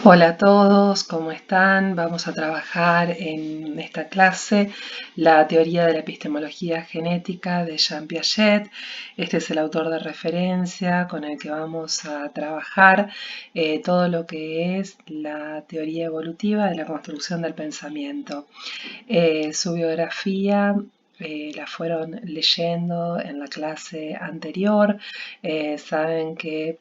Hola a todos, ¿cómo están? Vamos a trabajar en esta clase la teoría de la epistemología genética de Jean Piaget. Este es el autor de referencia con el que vamos a trabajar todo lo que es la teoría evolutiva de la construcción del pensamiento. Su biografía la fueron leyendo en la clase anterior. Saben que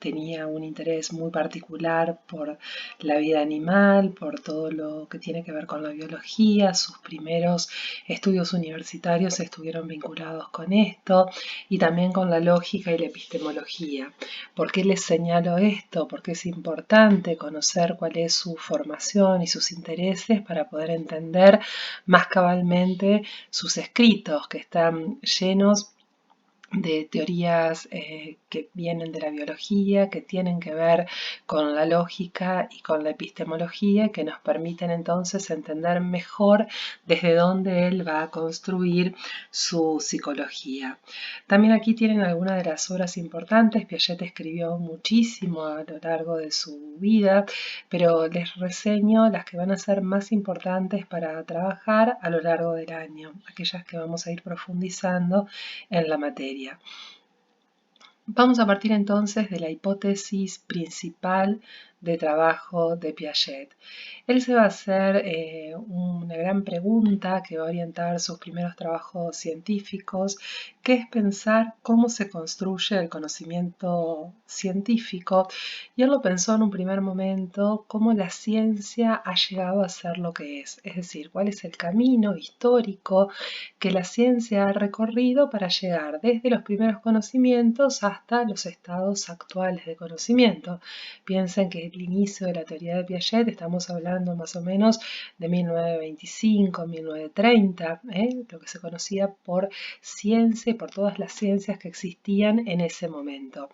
tenía un interés muy particular por la vida animal, por todo lo que tiene que ver con la biología. Sus primeros estudios universitarios estuvieron vinculados con esto y también con la lógica y la epistemología. ¿Por qué les señalo esto? Porque es importante conocer cuál es su formación y sus intereses para poder entender más cabalmente sus escritos, que están llenos de teorías que vienen de la biología, que tienen que ver con la lógica y con la epistemología, que nos permiten entonces entender mejor desde dónde él va a construir su psicología. También aquí tienen algunas de las obras importantes. Piaget escribió muchísimo a lo largo de su vida, pero les reseño las que van a ser más importantes para trabajar a lo largo del año, aquellas que vamos a ir profundizando en la materia. Vamos a partir entonces de la hipótesis principal de trabajo de Piaget. Él se va a hacer una gran pregunta que va a orientar sus primeros trabajos científicos, que es pensar cómo se construye el conocimiento científico. Y él lo pensó en un primer momento, cómo la ciencia ha llegado a ser lo que es decir, cuál es el camino histórico que la ciencia ha recorrido para llegar desde los primeros conocimientos hasta los estados actuales de conocimiento. Piensen que el inicio de la teoría de Piaget, estamos hablando más o menos de 1925, 1930, lo que se conocía por ciencia y por todas las ciencias que existían en ese momento.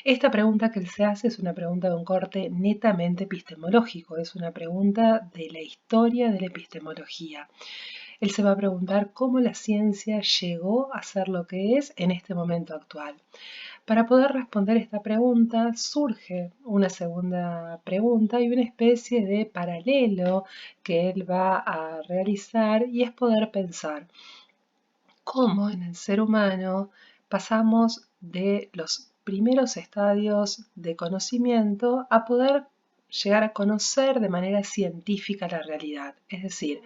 Esta pregunta que él se hace es una pregunta de un corte netamente epistemológico, es una pregunta de la historia de la epistemología. Él se va a preguntar cómo la ciencia llegó a ser lo que es en este momento actual. Para poder responder esta pregunta surge una segunda pregunta y una especie de paralelo que él va a realizar, y es poder pensar cómo en el ser humano pasamos de los primeros estadios de conocimiento a poder llegar a conocer de manera científica la realidad. Es decir,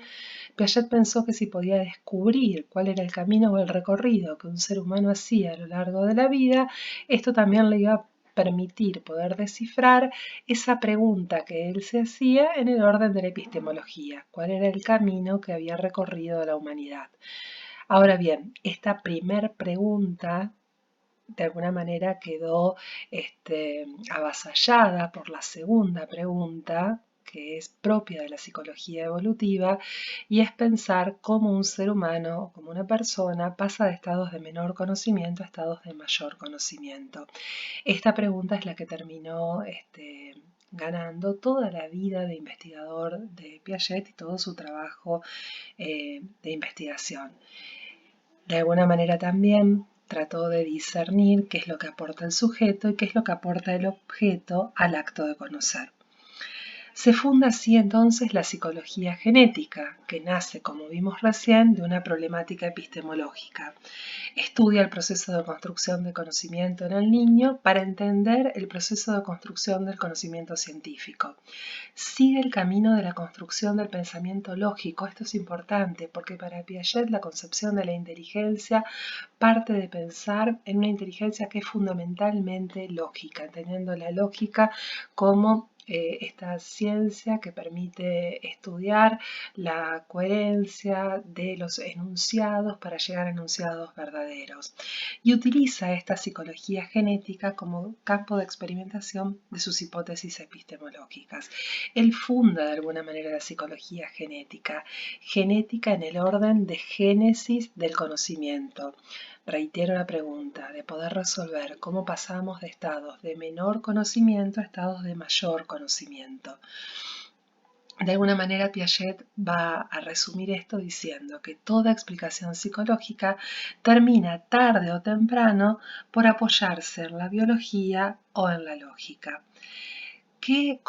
Piaget pensó que si podía descubrir cuál era el camino o el recorrido que un ser humano hacía a lo largo de la vida, esto también le iba a permitir poder descifrar esa pregunta que él se hacía en el orden de la epistemología: ¿cuál era el camino que había recorrido la humanidad? Ahora bien, esta primer pregunta de alguna manera quedó avasallada por la segunda pregunta, que es propia de la psicología evolutiva, y es pensar cómo un ser humano o como una persona pasa de estados de menor conocimiento a estados de mayor conocimiento. Esta pregunta es la que terminó ganando toda la vida de investigador de Piaget y todo su trabajo de investigación. De alguna manera también trató de discernir qué es lo que aporta el sujeto y qué es lo que aporta el objeto al acto de conocer. Se funda así entonces la psicología genética, que nace, como vimos recién, de una problemática epistemológica. Estudia el proceso de construcción de conocimiento en el niño para entender el proceso de construcción del conocimiento científico. Sigue el camino de la construcción del pensamiento lógico. Esto es importante porque para Piaget la concepción de la inteligencia parte de pensar en una inteligencia que es fundamentalmente lógica, entendiendo la lógica como esta ciencia que permite estudiar la coherencia de los enunciados para llegar a enunciados verdaderos, y utiliza esta psicología genética como campo de experimentación de sus hipótesis epistemológicas. Él funda de alguna manera la psicología genética, genética en el orden de génesis del conocimiento. Reitero la pregunta de poder resolver cómo pasamos de estados de menor conocimiento a estados de mayor conocimiento. De alguna manera Piaget va a resumir esto diciendo que toda explicación psicológica termina tarde o temprano por apoyarse en la biología o en la lógica. ¿De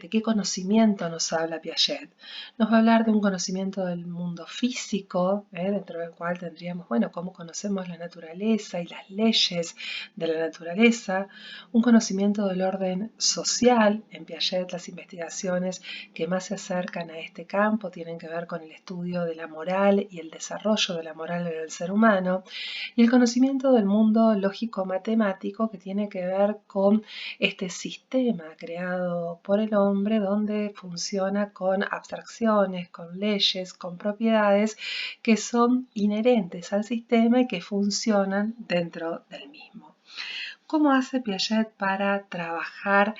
qué conocimiento nos habla Piaget? Nos va a hablar de un conocimiento del mundo físico, dentro del cual tendríamos, bueno, cómo conocemos la naturaleza y las leyes de la naturaleza, un conocimiento del orden social. En Piaget las investigaciones que más se acercan a este campo tienen que ver con el estudio de la moral y el desarrollo de la moral en el ser humano, y el conocimiento del mundo lógico-matemático que tiene que ver con este sistema creado por el hombre donde funciona con abstracciones, con leyes, con propiedades que son inherentes al sistema y que funcionan dentro del mismo. ¿Cómo hace Piaget para trabajar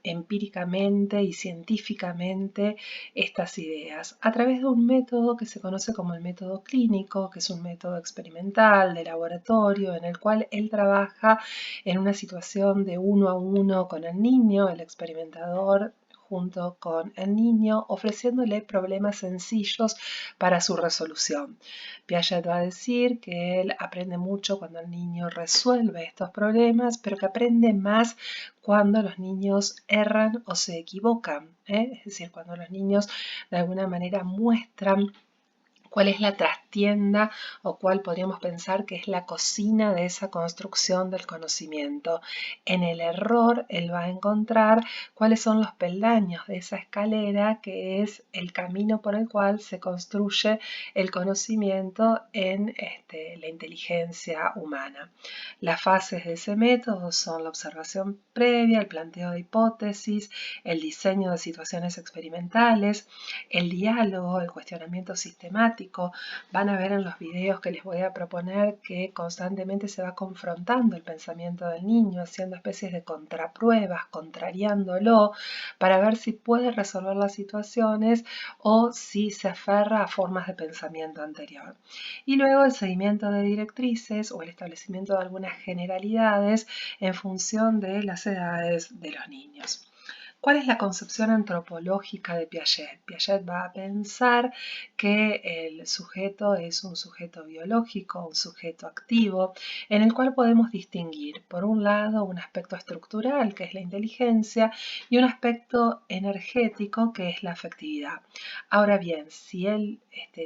empíricamente y científicamente estas ideas? A través de un método que se conoce como el método clínico, que es un método experimental de laboratorio en el cual él trabaja en una situación de uno a uno con el niño, el experimentador junto con el niño, ofreciéndole problemas sencillos para su resolución. Piaget va a decir que él aprende mucho cuando el niño resuelve estos problemas, pero que aprende más cuando los niños erran o se equivocan, es decir, cuando los niños de alguna manera muestran cuál es la trastienda o cuál podríamos pensar que es la cocina de esa construcción del conocimiento. En el error él va a encontrar cuáles son los peldaños de esa escalera que es el camino por el cual se construye el conocimiento en la inteligencia humana. Las fases de ese método son la observación previa, el planteo de hipótesis, el diseño de situaciones experimentales, el diálogo, el cuestionamiento sistemático. Van a ver en los videos que les voy a proponer que constantemente se va confrontando el pensamiento del niño, haciendo especies de contrapruebas, contrariándolo, para ver si puede resolver las situaciones o si se aferra a formas de pensamiento anterior. Y luego el seguimiento de directrices o el establecimiento de algunas generalidades en función de las edades de los niños. ¿Cuál es la concepción antropológica de Piaget? Piaget va a pensar que el sujeto es un sujeto biológico, un sujeto activo, en el cual podemos distinguir, por un lado, un aspecto estructural, que es la inteligencia, y un aspecto energético, que es la afectividad. Ahora bien, si él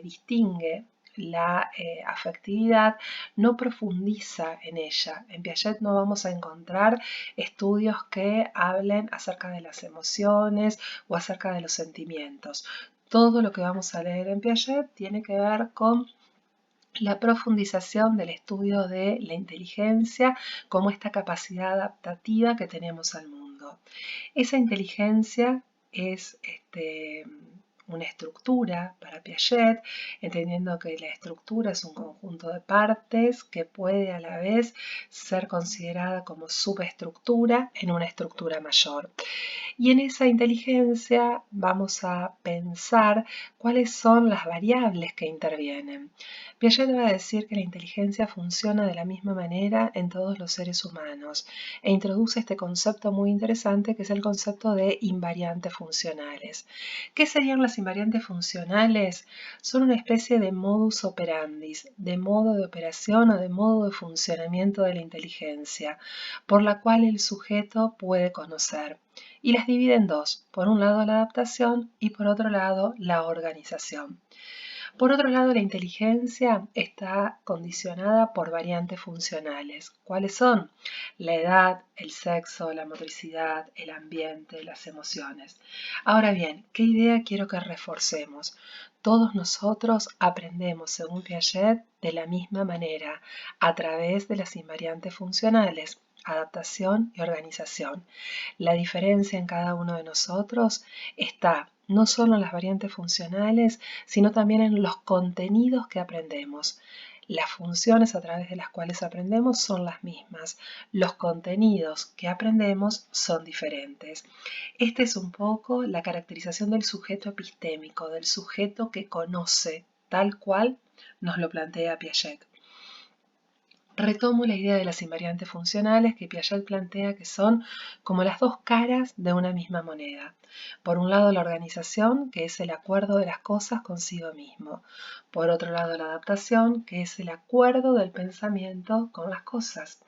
distingue la afectividad, no profundiza en ella. En Piaget no vamos a encontrar estudios que hablen acerca de las emociones o acerca de los sentimientos. Todo lo que vamos a leer en Piaget tiene que ver con la profundización del estudio de la inteligencia como esta capacidad adaptativa que tenemos al mundo. Esa inteligencia es una estructura para Piaget, entendiendo que la estructura es un conjunto de partes que puede a la vez ser considerada como subestructura en una estructura mayor. Y en esa inteligencia vamos a pensar cuáles son las variables que intervienen. Piaget va a decir que la inteligencia funciona de la misma manera en todos los seres humanos e introduce este concepto muy interesante que es el concepto de invariantes funcionales. ¿Qué serían las invariantes funcionales? Son una especie de modus operandi, de modo de operación o de modo de funcionamiento de la inteligencia, por la cual el sujeto puede conocer. Y las divide en dos, por un lado la adaptación y por otro lado la organización. Por otro lado, la inteligencia está condicionada por variantes funcionales. ¿Cuáles son? La edad, el sexo, la motricidad, el ambiente, las emociones. Ahora bien, ¿qué idea quiero que reforcemos? Todos nosotros aprendemos, según Piaget, de la misma manera, a través de las invariantes funcionales, adaptación y organización. La diferencia en cada uno de nosotros está no solo en las variantes funcionales, sino también en los contenidos que aprendemos. Las funciones a través de las cuales aprendemos son las mismas. Los contenidos que aprendemos son diferentes. Esta es un poco la caracterización del sujeto epistémico, del sujeto que conoce, tal cual nos lo plantea Piaget. Retomo la idea de las invariantes funcionales que Piaget plantea que son como las dos caras de una misma moneda. Por un lado la organización, que es el acuerdo de las cosas consigo mismo. Por otro lado la adaptación, que es el acuerdo del pensamiento con las cosas.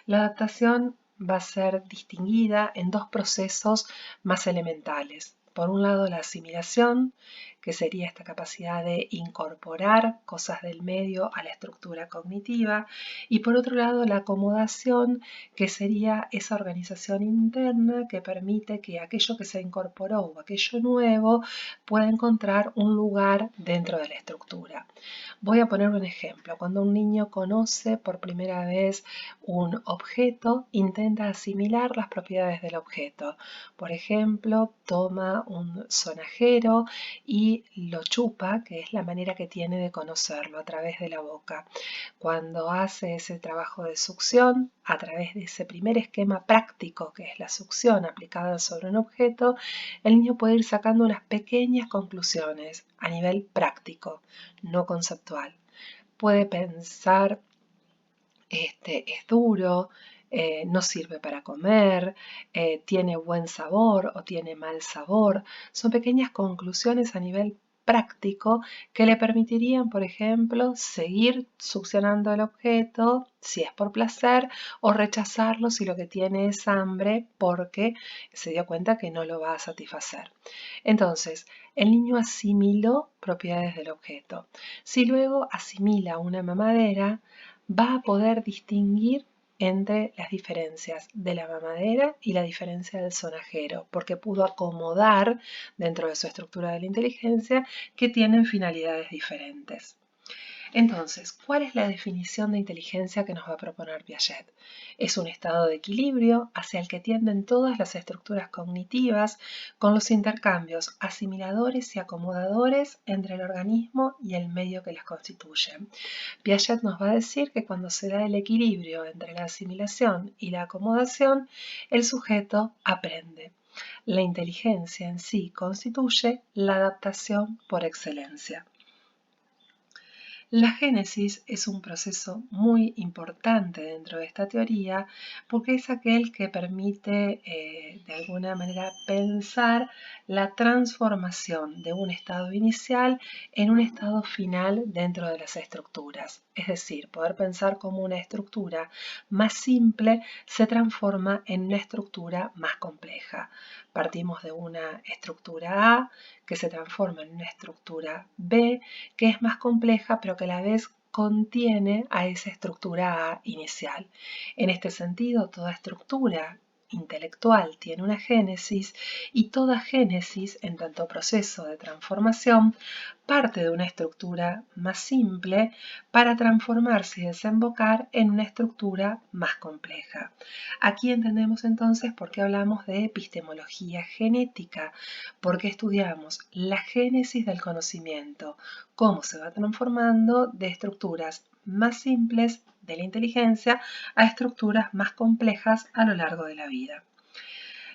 La adaptación va a ser distinguida en dos procesos más elementales. Por un lado, la asimilación, que sería esta capacidad de incorporar cosas del medio a la estructura cognitiva, y por otro lado, la acomodación, que sería esa organización interna que permite que aquello que se incorporó o aquello nuevo pueda encontrar un lugar dentro de la estructura. Voy a poner un ejemplo. Cuando un niño conoce por primera vez un objeto, intenta asimilar las propiedades del objeto. Por ejemplo, toma un sonajero y lo chupa, que es la manera que tiene de conocerlo a través de la boca. Cuando hace ese trabajo de succión, a través de ese primer esquema práctico que es la succión aplicada sobre un objeto, el niño puede ir sacando unas pequeñas conclusiones a nivel práctico, no conceptual. Puede pensar, es duro, no sirve para comer, tiene buen sabor o tiene mal sabor. Son pequeñas conclusiones a nivel práctico que le permitirían, por ejemplo, seguir succionando el objeto si es por placer o rechazarlo si lo que tiene es hambre porque se dio cuenta que no lo va a satisfacer. Entonces, el niño asimiló propiedades del objeto. Si luego asimila una mamadera, va a poder distinguir entre las diferencias de la mamadera y la diferencia del sonajero, porque pudo acomodar dentro de su estructura de la inteligencia que tienen finalidades diferentes. Entonces, ¿cuál es la definición de inteligencia que nos va a proponer Piaget? Es un estado de equilibrio hacia el que tienden todas las estructuras cognitivas con los intercambios asimiladores y acomodadores entre el organismo y el medio que las constituyen. Piaget nos va a decir que cuando se da el equilibrio entre la asimilación y la acomodación, el sujeto aprende. La inteligencia en sí constituye la adaptación por excelencia. La génesis es un proceso muy importante dentro de esta teoría porque es aquel que permite de alguna manera pensar la transformación de un estado inicial en un estado final dentro de las estructuras. Es decir, poder pensar cómo una estructura más simple se transforma en una estructura más compleja. Partimos de una estructura A que se transforma en una estructura B que es más compleja pero que a la vez contiene a esa estructura A inicial. En este sentido, toda estructura intelectual tiene una génesis y toda génesis, en tanto proceso de transformación, parte de una estructura más simple para transformarse y desembocar en una estructura más compleja. Aquí entendemos entonces por qué hablamos de epistemología genética, porque estudiamos la génesis del conocimiento, cómo se va transformando de estructuras más simples de la inteligencia a estructuras más complejas a lo largo de la vida.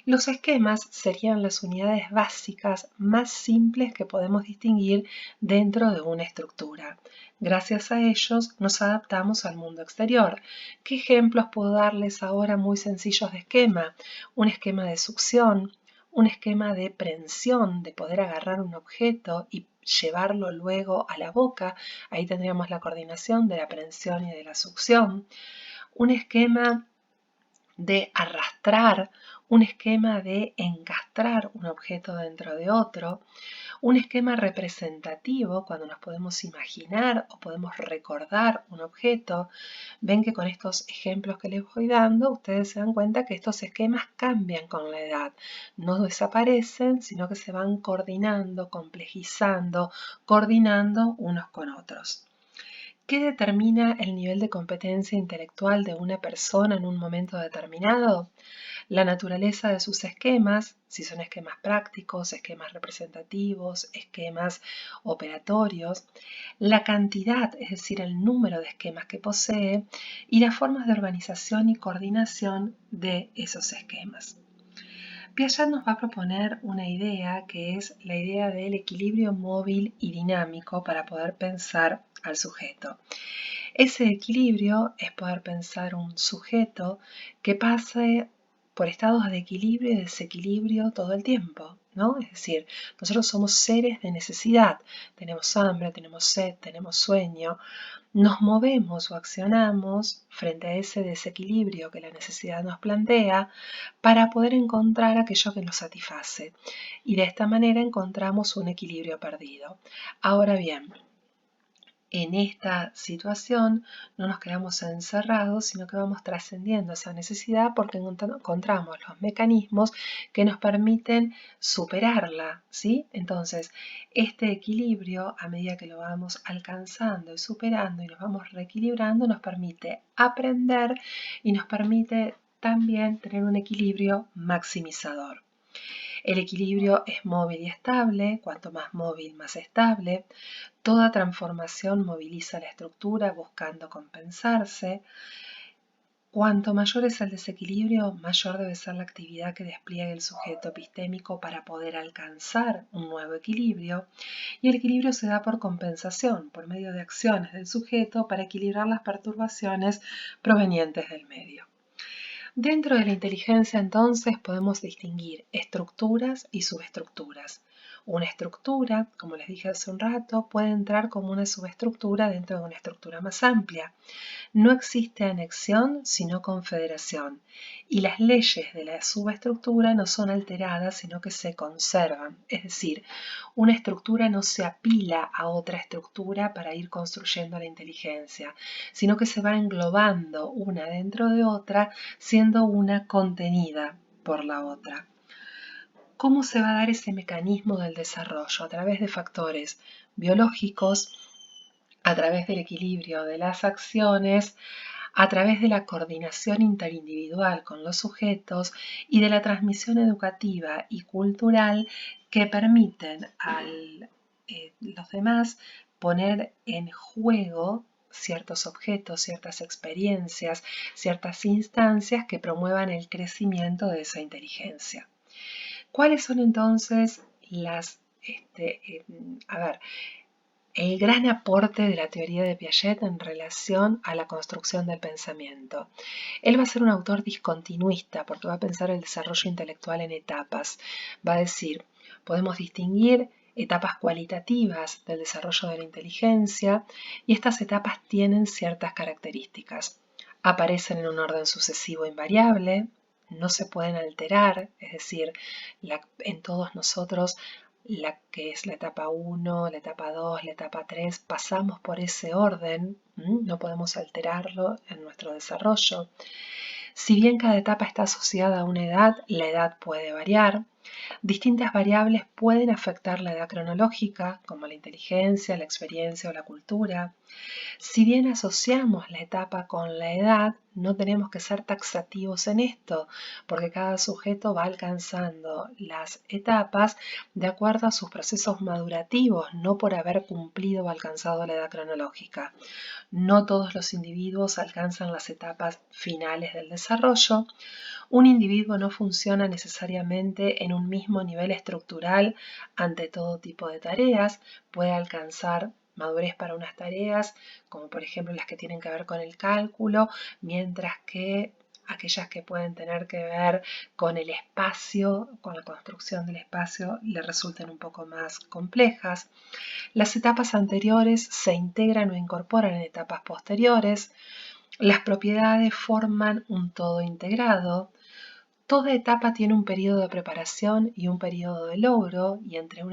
Los esquemas serían las unidades básicas más simples que podemos distinguir dentro de una estructura. Gracias a ellos nos adaptamos al mundo exterior. ¿Qué ejemplos puedo darles ahora muy sencillos de esquema? Un esquema de succión, un esquema de prensión, de poder agarrar un objeto y llevarlo luego a la boca. Ahí tendríamos la coordinación de la prensión y de la succión. Un esquema de arrastrar, un esquema de encastrar un objeto dentro de otro, un esquema representativo cuando nos podemos imaginar o podemos recordar un objeto. Ven que con estos ejemplos que les voy dando, ustedes se dan cuenta que estos esquemas cambian con la edad, no desaparecen, sino que se van coordinando, complejizando, coordinando unos con otros. ¿Qué determina el nivel de competencia intelectual de una persona en un momento determinado? La naturaleza de sus esquemas, si son esquemas prácticos, esquemas representativos, esquemas operatorios, la cantidad, es decir, el número de esquemas que posee y las formas de organización y coordinación de esos esquemas. Piaget nos va a proponer una idea que es la idea del equilibrio móvil y dinámico para poder pensar al sujeto. Ese equilibrio es poder pensar un sujeto que pase por estados de equilibrio y desequilibrio todo el tiempo, ¿no? Es decir, nosotros somos seres de necesidad, tenemos hambre, tenemos sed, tenemos sueño, nos movemos o accionamos frente a ese desequilibrio que la necesidad nos plantea para poder encontrar aquello que nos satisface. Y de esta manera encontramos un equilibrio perdido. Ahora bien, en esta situación no nos quedamos encerrados, sino que vamos trascendiendo esa necesidad porque encontramos los mecanismos que nos permiten superarla, ¿sí? Entonces, este equilibrio, a medida que lo vamos alcanzando y superando y nos vamos reequilibrando, nos permite aprender y nos permite también tener un equilibrio maximizador. El equilibrio es móvil y estable, cuanto más móvil, más estable. Toda transformación moviliza la estructura buscando compensarse. Cuanto mayor es el desequilibrio, mayor debe ser la actividad que despliegue el sujeto epistémico para poder alcanzar un nuevo equilibrio. Y el equilibrio se da por compensación, por medio de acciones del sujeto para equilibrar las perturbaciones provenientes del medio. Dentro de la inteligencia, entonces, podemos distinguir estructuras y subestructuras. Una estructura, como les dije hace un rato, puede entrar como una subestructura dentro de una estructura más amplia. No existe anexión sino confederación, y las leyes de la subestructura no son alteradas sino que se conservan. Es decir, una estructura no se apila a otra estructura para ir construyendo la inteligencia, sino que se va englobando una dentro de otra, siendo una contenida por la otra. ¿Cómo se va a dar ese mecanismo del desarrollo? A través de factores biológicos, a través del equilibrio de las acciones, a través de la coordinación interindividual con los sujetos y de la transmisión educativa y cultural que permiten a los demás poner en juego ciertos objetos, ciertas experiencias, ciertas instancias que promuevan el crecimiento de esa inteligencia. ¿Cuáles son entonces el gran aporte de la teoría de Piaget en relación a la construcción del pensamiento? Él va a ser un autor discontinuista porque va a pensar el desarrollo intelectual en etapas. Va a decir, podemos distinguir etapas cualitativas del desarrollo de la inteligencia y estas etapas tienen ciertas características. Aparecen en un orden sucesivo invariable, no se pueden alterar, es decir, en todos nosotros la que es la etapa 1, la etapa 2, la etapa 3, pasamos por ese orden, no podemos alterarlo en nuestro desarrollo. Si bien cada etapa está asociada a una edad, la edad puede variar. Distintas variables pueden afectar la edad cronológica, como la inteligencia, la experiencia o la cultura. Si bien asociamos la etapa con la edad, no tenemos que ser taxativos en esto, porque cada sujeto va alcanzando las etapas de acuerdo a sus procesos madurativos, no por haber cumplido o alcanzado la edad cronológica. No todos los individuos alcanzan las etapas finales del desarrollo. Un individuo no funciona necesariamente en un mismo nivel estructural ante todo tipo de tareas, puede alcanzar madurez para unas tareas, como por ejemplo las que tienen que ver con el cálculo, mientras que aquellas que pueden tener que ver con el espacio, con la construcción del espacio, le resulten un poco más complejas. Las etapas anteriores se integran o incorporan en etapas posteriores. Las propiedades forman un todo integrado. Toda etapa tiene un periodo de preparación y un periodo de logro, y entre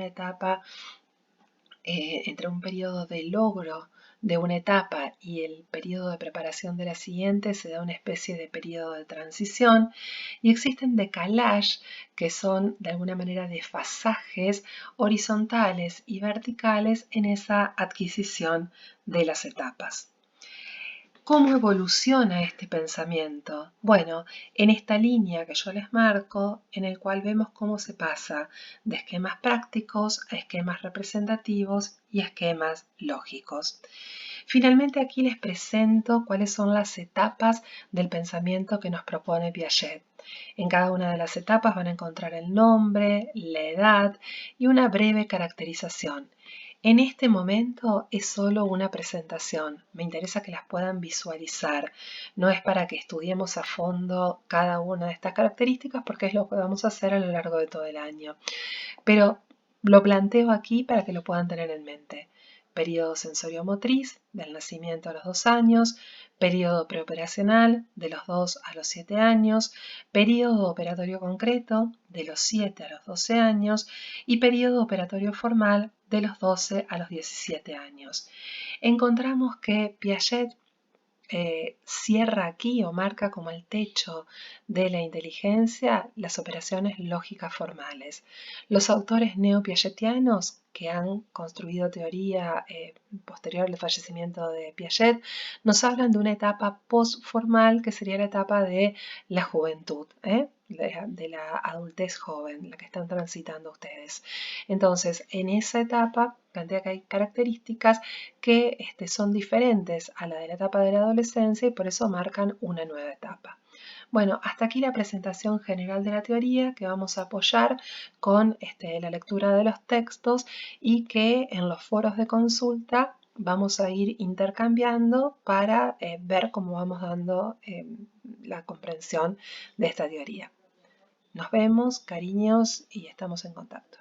un periodo de logro de una etapa y el periodo de preparación de la siguiente se da una especie de periodo de transición, y existen decalages que son de alguna manera desfasajes horizontales y verticales en esa adquisición de las etapas. ¿Cómo evoluciona este pensamiento? Bueno, en esta línea que yo les marco, en el cual vemos cómo se pasa de esquemas prácticos a esquemas representativos y esquemas lógicos. Finalmente aquí les presento cuáles son las etapas del pensamiento que nos propone Piaget. En cada una de las etapas van a encontrar el nombre, la edad y una breve caracterización. En este momento es solo una presentación, me interesa que las puedan visualizar, no es para que estudiemos a fondo cada una de estas características porque es lo que vamos a hacer a lo largo de todo el año, pero lo planteo aquí para que lo puedan tener en mente. periodo sensorio-motriz, del nacimiento a los 2 años, periodo preoperacional, de los 2 a los 7 años, periodo operatorio concreto, de los 7 a los 12 años, y periodo operatorio formal, de los 12 a los 17 años. Encontramos que Piaget cierra aquí o marca como el techo de la inteligencia las operaciones lógicas formales. Los autores neopiagetianos que han construido teoría posterior al fallecimiento de Piaget nos hablan de una etapa postformal que sería la etapa de la juventud, de la adultez joven, la que están transitando ustedes. Entonces, en esa etapa plantea que hay características que son diferentes a la de la etapa de la adolescencia y por eso marcan una nueva etapa. Bueno, hasta aquí la presentación general de la teoría que vamos a apoyar con la lectura de los textos y que en los foros de consulta vamos a ir intercambiando para ver cómo vamos dando la comprensión de esta teoría. Nos vemos, cariños, y estamos en contacto.